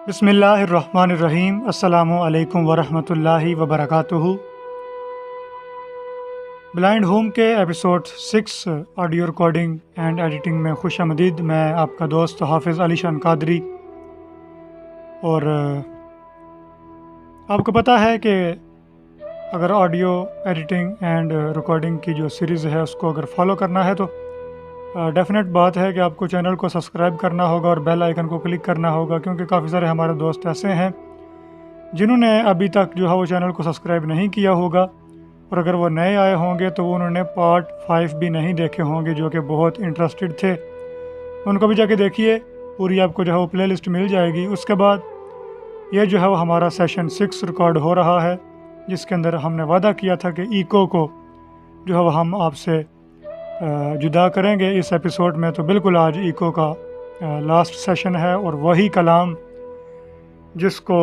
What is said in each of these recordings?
बिस्मिल्लाहिर्रहमानिर्रहीम। अस्सलामु अलैकुम वरहमतुल्लाहि वबरकातुहू। ब्लाइंड होम के episode 6 audio recording and editing में खुशामदीद। मैं आपका दोस्त हाफिज़ अलीशान कादरी। और आपको पता है कि अगर ऑडियो एडिटिंग एंड रिकॉर्डिंग की जो सीरीज़ है उसको अगर फॉलो करना है तो डेफिनेट बात है कि आपको चैनल को सब्सक्राइब करना होगा और बेल आइकन को क्लिक करना होगा, क्योंकि काफ़ी सारे हमारे दोस्त ऐसे हैं जिन्होंने अभी तक जो है वो चैनल को सब्सक्राइब नहीं किया होगा, और अगर वो नए आए होंगे तो उन्होंने पार्ट 5 भी नहीं देखे होंगे जो कि बहुत इंटरेस्टेड थे। उनको भी जाके देखिए, पूरी आपको जो है वो प्लेलिस्ट मिल जाएगी। उसके बाद ये जो है वो हमारा सेशन 6 रिकॉर्ड हो रहा है, जिसके अंदर हमने वादा किया था कि इको को जो है वो हम आपसे जुदा करेंगे इस एपिसोड में। तो बिल्कुल आज इको का लास्ट सेशन है, और वही कलाम जिसको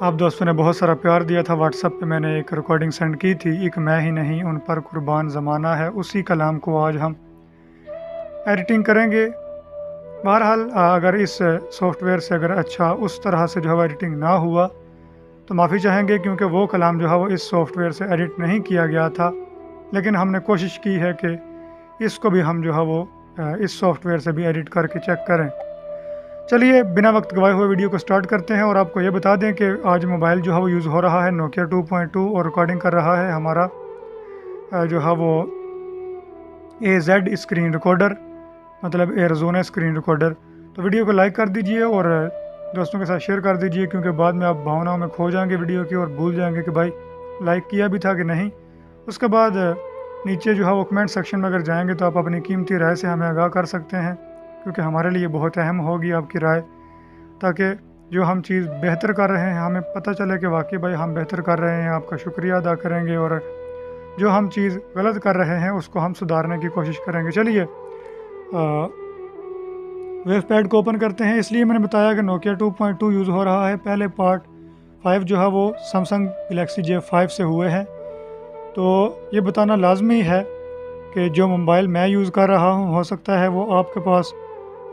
आप दोस्तों ने बहुत सारा प्यार दिया था। व्हाट्सएप पे मैंने एक रिकॉर्डिंग सेंड की थी, एक मैं ही नहीं उन पर कुर्बान ज़माना है, उसी कलाम को आज हम एडिटिंग करेंगे। बहरहाल अगर इस सॉफ्टवेयर से अगर अच्छा उस तरह से जो है एडिटिंग ना हुआ तो माफ़ी चाहेंगे, क्योंकि वो कलाम जो है वो इस सॉफ्टवेयर से एडिट नहीं किया गया था। लेकिन हमने कोशिश की है कि इसको भी हम जो है वो इस सॉफ्टवेयर से भी एडिट करके चेक करें। चलिए बिना वक्त गवाए हुए वीडियो को स्टार्ट करते हैं। और आपको ये बता दें कि आज मोबाइल जो है वो यूज़ हो रहा है नोकिया 2.2 और रिकॉर्डिंग कर रहा है हमारा जो है वो AZ स्क्रीन रिकॉर्डर, मतलब एयरजोना स्क्रीन रिकॉर्डर। तो वीडियो को लाइक कर दीजिए और दोस्तों के साथ शेयर कर दीजिए, क्योंकि बाद में आप भावनाओं में खो जाएंगे वीडियो की और भूल जाएंगे कि भाई लाइक किया भी था कि नहीं। उसके बाद नीचे जो है वो कमेंट सेक्शन में अगर जाएंगे तो आप अपनी कीमती राय से हमें आगाह कर सकते हैं, क्योंकि हमारे लिए बहुत अहम होगी आपकी राय, ताकि जो हम चीज़ बेहतर कर रहे हैं हमें पता चले कि वाकई भाई हम बेहतर कर रहे हैं। आपका शुक्रिया अदा करेंगे, और जो हम चीज़ गलत कर रहे हैं उसको हम सुधारने की कोशिश करेंगे। चलिए वेव पैड को ओपन करते हैं। इसलिए मैंने बताया कि नोकिया 2.2 यूज़ हो रहा है। पहले पार्ट 5 जो है वो सैमसंग गैलेक्सी J5 से हुए हैं। तो ये बताना लाजमी है कि जो मोबाइल मैं यूज़ कर रहा हूँ हो सकता है वो आपके पास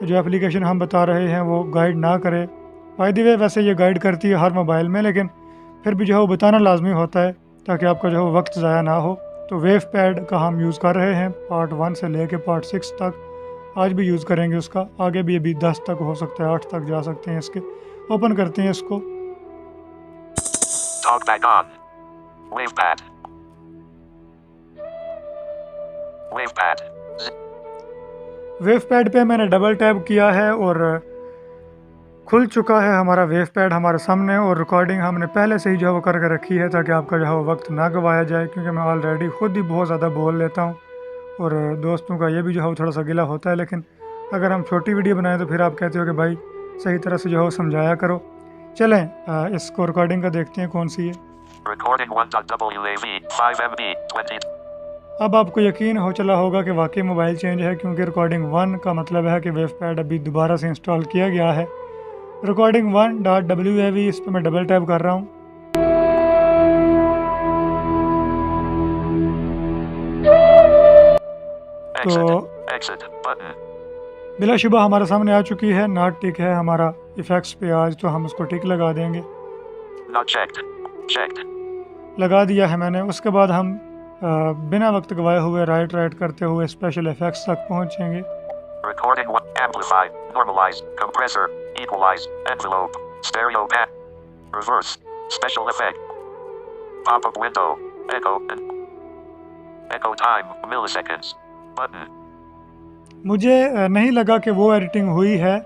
जो एप्लीकेशन हम बता रहे हैं वो गाइड ना करे। बाय द वे वैसे ये गाइड करती है हर मोबाइल में, लेकिन फिर भी जो है वो बताना लाजमी होता है ताकि आपका जो है वो वक्त ज़ाया ना हो। तो वेव पैड का हम यूज़ कर रहे हैं पार्ट 1 से लेके पार्ट 6 तक। आज भी यूज़ करेंगे उसका, आगे भी अभी 10 तक हो सकता है, 8 तक जा सकते हैं इसके। ओपन करते हैं इसको। Talkback on. WavePad. WavePad. Wave pad पे मैंने डबल टैप किया है और खुल चुका है हमारा वेव पैड हमारे सामने। और रिकॉर्डिंग हमने पहले से ही जो है वो करके रखी है ताकि आपका जो है वो वक्त ना गवाया जाए, क्योंकि मैं ऑलरेडी ख़ुद ही बहुत ज़्यादा बोल लेता हूँ और दोस्तों का ये भी जो है वो थोड़ा सा गिला होता है। लेकिन अगर हम छोटी वीडियो बनाएं तो फिर आप कहते हो कि भाई सही तरह से जो है वो समझाया करो। चलें इसको रिकॉर्डिंग का देखते हैं कौन सी है। Recording 1.wav 5 MB 20. अब आपको यकीन हो चला होगा कि वाकई मोबाइल चेंज है, क्योंकि रिकॉर्डिंग 1 का मतलब है कि वेव पैड अभी दोबारा से इंस्टॉल किया गया है। रिकॉर्डिंग 1.wav, इस पर मैं डबल टैप कर रहा हूँ। तो Exit button. बिलाशुबा हमारे सामने आ चुकी है। नॉट टिक है हमारा इफ़ेक्ट्स पे आज, तो हम उसको टिक लगा देंगे। Not checked. Checked. लगा दिया है मैंने। उसके बाद हम बिना वक्त गवाए हुए राइट करते हुए स्पेशल इफ़ेक्ट्स तक पहुँचेंगे। Recording 1. Amplify. Normalize. Compressor. Equalize. Envelope. Stereo pan. Reverse. Special effect. Pop-up window. Echo. Echo time. Milliseconds. Button. मुझे नहीं लगा कि वो एडिटिंग हुई है।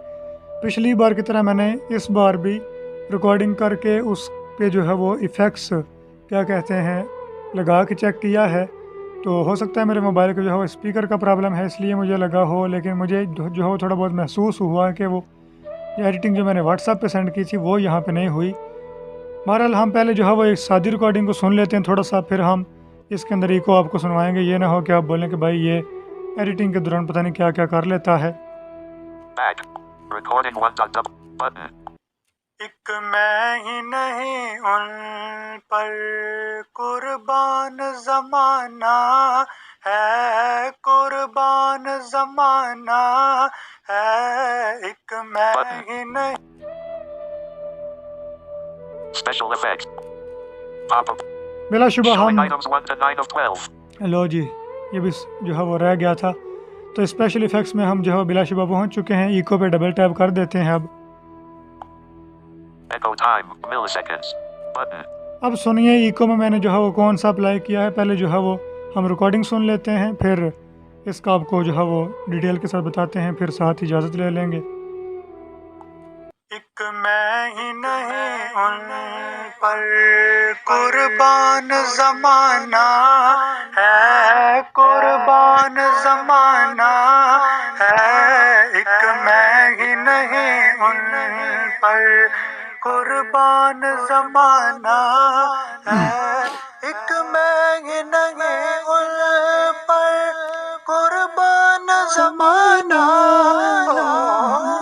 पिछली बार की तरह मैंने इस बार भी रिकॉर्डिंग करके उस पे जो है वो इफ़ेक्ट्स क्या कहते हैं लगा के चेक किया है। तो हो सकता है मेरे मोबाइल का जो है वो स्पीकर का प्रॉब्लम है, इसलिए मुझे लगा हो। लेकिन मुझे जो है वो थोड़ा बहुत महसूस हुआ कि वो एडिटिंग जो मैंने व्हाट्सएप पे सेंड की थी वो यहाँ पे नहीं हुई। बहरहाल हम पहले जो है वो एक सादी रिकॉर्डिंग को सुन लेते हैं थोड़ा सा, फिर हम इसके अंदर इको आपको सुनवाएंगे। ये ना हो कि आप बोलें कि भाई ये एडिटिंग के दौरान पता नहीं क्या क्या कर लेता है। Back. Recording 1.w button. एक मैं ही नहीं उन पर कुर्बान ज़माना है, कुर्बान ज़माना है। एक मैं ही नहीं Special effect. Pop-up. बिलाशुबा Showing हम items 1 to 9 of 12. लो जी, ये भी जो है वो रह गया था। तो स्पेशल इफेक्ट्स में हम जो है बिलाशुबा पहुंच चुके हैं। इको पे डबल टैप कर देते हैं। Echo time. Milliseconds. Button. अब सुनिए इको में मैंने जो है वो कौन सा अप्लाई किया है। पहले जो है वो हम रिकॉर्डिंग सुन लेते हैं, फिर इसका आपको जो है वो डिटेल के साथ बताते हैं, फिर साथ इजाज़त ले लेंगे। एक मैं ही नहीं उन पर कुर्बान ज़माना है, कुर्बान ज़माना है। एक मैं ही नहीं उन पर कुर्बान ज़माना है। एक मैं ही नहीं उन पर कुर्बान ज़माना,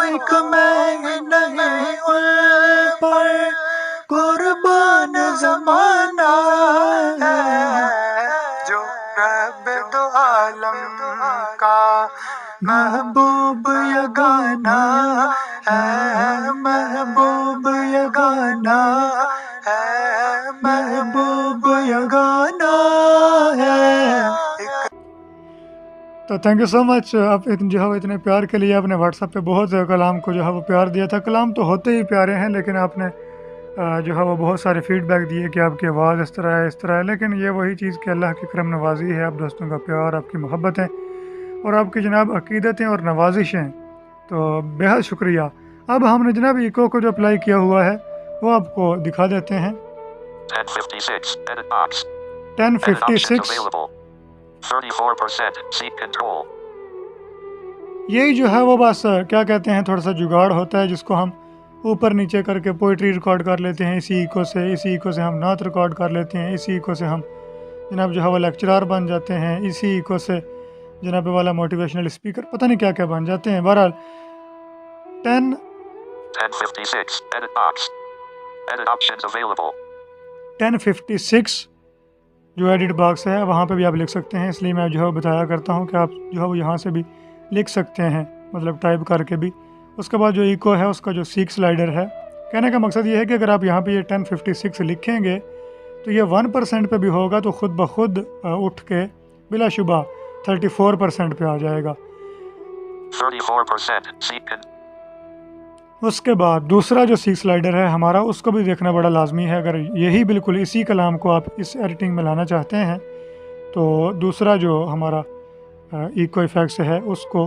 एक मैं ही नहीं उन पर कुर्बान ज़माना है। जो रब दो आलम का महबूब यगाना है, महबूब यगाना है, महबूब यगाना है। तो थैंक यू सो मच। आप जो है वो इतने प्यार के लिए आपने व्हाट्सएप पे बहुत कलाम को जो है वो प्यार दिया था। कलाम तो होते ही प्यारे हैं, लेकिन आपने जो है वो बहुत सारे फीडबैक दिए कि आपकी आवाज़ इस तरह है, इस तरह है। लेकिन ये वही चीज़ कि अल्लाह की करम नवाजी है, आप दोस्तों का प्यार, आपकी मोहब्बतें और आपकी जनाब अकीदतें और नवाजिशें। तो बेहद शुक्रिया। अब हमने जनाब इको को जो अप्लाई किया हुआ है वो आपको दिखा देते हैं। 1056. Edit box. Edit 1056 options available. 34%. Seat control. यही जो है वो बस क्या कहते हैं, थोड़ा सा जुगाड़ होता है जिसको हम ऊपर नीचे करके पोइट्री रिकॉर्ड कर लेते हैं इसी इको से। इसी इको से हम नात रिकॉर्ड कर लेते हैं। इसी इको से हम जनाब जो है वो लेक्चरार बन जाते हैं। इसी इको से जनाब वाला मोटिवेशनल स्पीकर, पता नहीं क्या क्या बन जाते हैं। बहरहाल 1056. Edit box. Edit options available. 1056 जो एडिट बॉक्स है वहाँ पे भी आप लिख सकते हैं। इसलिए मैं जो है बताया करता हूँ कि आप जो है वो यहाँ से भी लिख सकते हैं, मतलब टाइप करके भी। उसके बाद जो इको है उसका जो सीक स्लाइडर है, कहने का मकसद ये है कि अगर आप यहाँ पे ये 1056 लिखेंगे तो ये 1% पे भी होगा तो ख़ुद ब खुद उठ के बिलाशुबा 34% पे आ जाएगा। 34%. Seat control. उसके बाद दूसरा जो सीक स्लाइडर है हमारा, उसको भी देखना बड़ा लाजमी है। अगर यही बिल्कुल इसी कलाम को आप इस एडिटिंग में लाना चाहते हैं तो दूसरा जो हमारा इको इफेक्ट्स है उसको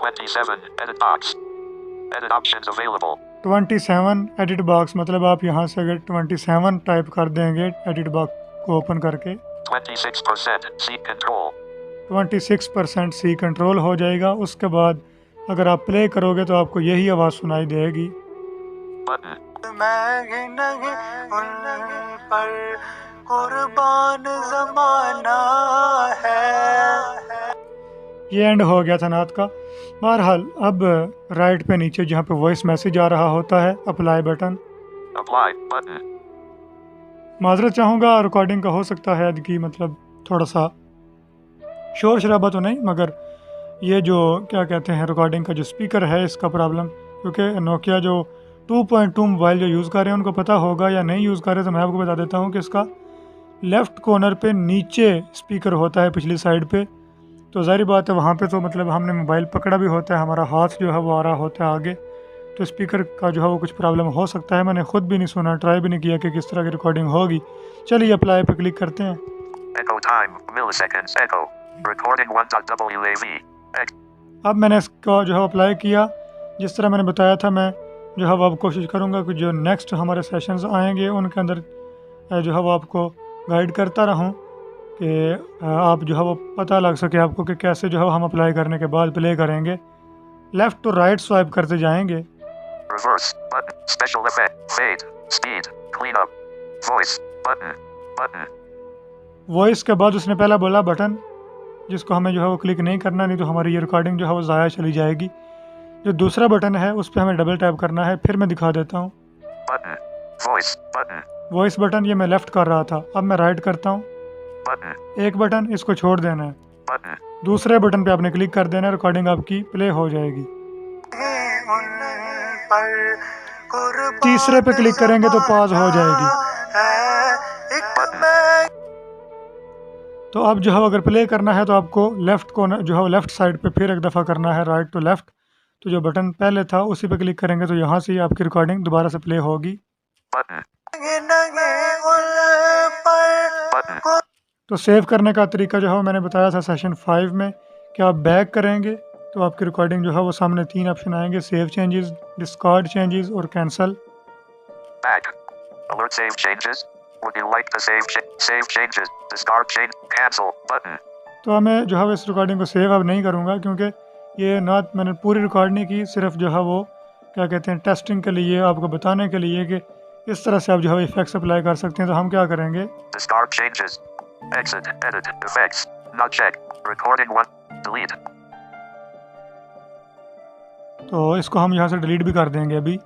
27. Edit box. Edit options available. 27 edit box, मतलब आप यहाँ से अगर 27 टाइप कर देंगे एडिट बॉक्स को ओपन करके 26%. Seat control. 26% सी कंट्रोल हो जाएगा। उसके बाद अगर आप प्ले करोगे तो आपको यही आवाज़ सुनाई देगी। Button. मैं नहीं उन पर कुर्बान ज़माना है। ये एंड हो गया था नात का। बहरहाल अब राइट पे नीचे जहाँ पे वॉइस मैसेज आ रहा होता है, अप्लाई बटन। Apply. Button. माजरत चाहूँगा, रिकॉर्डिंग का हो सकता है कि मतलब थोड़ा सा शोर शराबा तो नहीं, मगर ये जो क्या कहते हैं रिकॉर्डिंग का जो स्पीकर है इसका प्रॉब्लम, क्योंकि नोकिया जो 2.2 मोबाइल जो यूज़ कर रहे हैं उनको पता होगा या नहीं यूज़ कर रहे, तो मैं आपको बता देता हूँ कि इसका लेफ़्ट कॉर्नर पे नीचे स्पीकर होता है पिछली साइड पे। तो ज़ाहिर बात है वहाँ पे तो मतलब हमने मोबाइल पकड़ा भी होता है, हमारा हाथ जो है वो आ रहा होता है आगे, तो स्पीकर का जो है वो कुछ प्रॉब्लम हो सकता है। मैंने ख़ुद भी नहीं सुना, ट्राई भी नहीं किया कि किस तरह की रिकॉर्डिंग होगी। चलिए अप्लाई पे क्लिक करते हैं। Echo time. Milliseconds. Echo. Recording 1.wav. अब मैंने इसको जो है अप्लाई किया, जिस तरह मैंने बताया था। मैं जो है वो अब कोशिश करूँगा कि जो नेक्स्ट हमारे सेशंस आएंगे उनके अंदर जो है वो आपको गाइड करता रहूँ कि आप जो है वो पता लग सके आपको कि कैसे जो है हम अप्लाई करने के बाद प्ले करेंगे। लेफ़्ट टू राइट स्वाइप करते जाएंगे। Reverse. Button. Special effect. Fade. Speed. Cleanup. Voice. Button. Button. Voice के बाद उसने पहला बोला बटन, जिसको हमें जो है वो क्लिक नहीं करना, नहीं तो हमारी ये रिकॉर्डिंग जो है वो ज़ाया चली जाएगी। जो दूसरा बटन है उस पर हमें डबल टैप करना है। फिर मैं दिखा देता हूँ। Button. Voice. Button. Voice button ये मैं लेफ़्ट कर रहा था, अब मैं राइट करता हूँ। Button. एक बटन इसको छोड़ देना है, Button. दूसरे बटन पे आपने क्लिक कर देना है, रिकॉर्डिंग आपकी प्ले हो जाएगी। तीसरे पे क्लिक करेंगे तो पॉज हो जाएगी। तो अब जो है अगर प्ले करना है तो आपको लेफ्ट को जो है लेफ्ट साइड पे फिर एक दफ़ा करना है, राइट टू लेफ्ट। तो जो बटन पहले था उसी पे क्लिक करेंगे तो यहाँ से ही आपकी रिकॉर्डिंग दोबारा से प्ले होगी। तो सेव करने का तरीका जो है मैंने बताया था सेशन 5 में कि आप बैक करेंगे तो आपकी रिकॉर्डिंग जो है वो सामने 3 ऑप्शन आएंगे, सेव चेंजेस, डिस्कार्ड चेंजेस और cancel. Back. Alert save changes. Would you like to save changes? Discard change. Cancel button. तो मैं जो है इस रिकॉर्डिंग को सेव अब नहीं करूँगा क्योंकि ये ना मैंने पूरी रिकॉर्ड नहीं की, सिर्फ जो है वो क्या कहते हैं टेस्टिंग के लिए, आपको बताने के लिए कि इस तरह से आप जो है इफेक्ट्स अप्लाई कर सकते हैं। तो हम क्या करेंगे, Discard changes. Exit. Edit. Effects. Not check. Recording 1. Delete. तो इसको हम यहाँ से डिलीट भी कर देंगे अभी।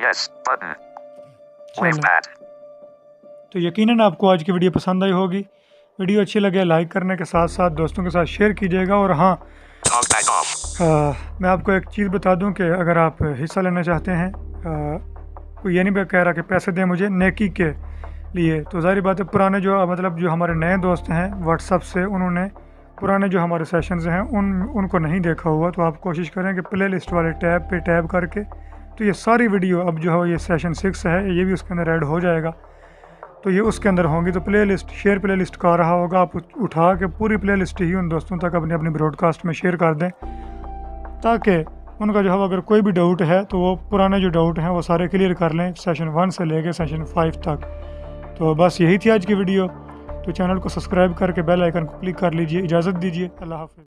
Yes. Button. Wave चलो, pad. तो यकीनन आपको आज की वीडियो पसंद आई होगी। वीडियो अच्छी लगे लाइक करने के साथ साथ दोस्तों के साथ शेयर कीजिएगा। और हाँ, Talk back off. मैं आपको एक चीज़ बता दूं कि अगर आप हिस्सा लेना चाहते हैं, कोई ये नहीं कह रहा कि पैसे दें मुझे नेकी के लिए, तो ज़ाहिर बात है पुराने जो मतलब जो हमारे नए दोस्त हैं व्हाट्सअप से, उन्होंने पुराने जो हमारे सेशंस हैं उनको नहीं देखा हुआ। तो आप कोशिश करें कि प्ले लिस्ट वाले टैब पे टैब करके, तो ये सारी वीडियो अब जो है ये सेशन 6 है, ये भी उसके अंदर ऐड हो जाएगा, तो ये उसके अंदर होंगी। तो play list share play list का आ रहा होगा, आप उठा के पूरी प्ले लिस्ट ही उन दोस्तों तक अपनी अपनी ब्रॉडकास्ट में शेयर कर दें, ताकि उनका जो है अगर कोई भी डाउट है तो वो पुराने जो डाउट हैं वो सारे क्लियर कर लें सेशन 1 से लेके सेशन 5 तक। तो बस यही थी आज की वीडियो। तो चैनल को सब्सक्राइब करके बेल आइकन को क्लिक कर लीजिए। इजाज़त दीजिए। अल्लाह हाफ़िज़।